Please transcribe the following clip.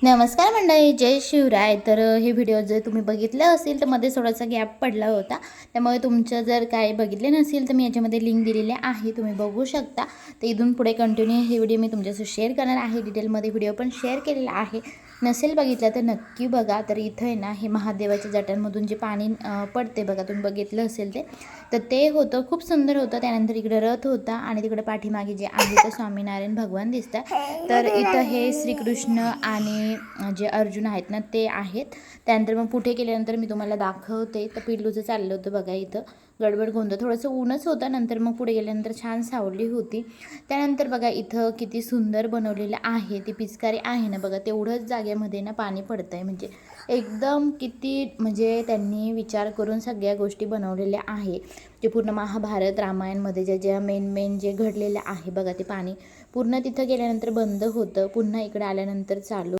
नमस्कार मंडळी, जय शिवराय. तर हे व्हिडिओ जर तुम्ही बघितलं असेल तर मध्ये थोडासा गॅप पडला होता, त्यामुळे तुमचं जर काही बघितले नसेल तर मी याच्यामध्ये लिंक दिलेली आहे, तुम्ही बघू शकता. तर इथून पुढे कंटिन्यू हे व्हिडिओ मी तुमच्यासोबत शेअर करणार आहे. डिटेलमध्ये व्हिडिओ पण शेअर केलेला आहे, नसेल बघितलं तर नक्की बघा. तर इथं आहे ना, हे महादेवाच्या जटांमधून जे पाणी पडते बघा, तुम्ही बघितलं असेल तर ते होतं, खूप सुंदर होतं. त्यानंतर इकडे रथ होता आणि तिकडे पाठीमागे जे आहे तर स्वामीनारायण भगवान दिसतात. तर इथं हे श्रीकृष्ण आणि जे अर्जुन आहेत ना ते आहेत. त्यानंतर मग पुढे गेल्यानंतर मी तुम्हाला दाखवते. तर पिल्लूचं चाललं होतं बघा, इथं गडबड गोंधळ, थोडंसं ऊनच होतं. नंतर मग पुढे गेल्यानंतर छान सावली होती. त्यानंतर बघा इथं किती सुंदर बनवलेलं आहे, ती पिचकारी आहे ना बघा, तेवढंच जागेमध्ये ना पाणी पडतं आहे. म्हणजे एकदम किती म्हणजे त्यांनी विचार करून सगळ्या गोष्टी बनवलेल्या आहे. जे पूर्ण महाभारत रामायणमध्ये ज्या मेन जे घडलेलं आहे बघा, ते पाणी पूर्ण तिथं गेल्यानंतर बंद होतं, पुन्हा इकडे आल्यानंतर चालू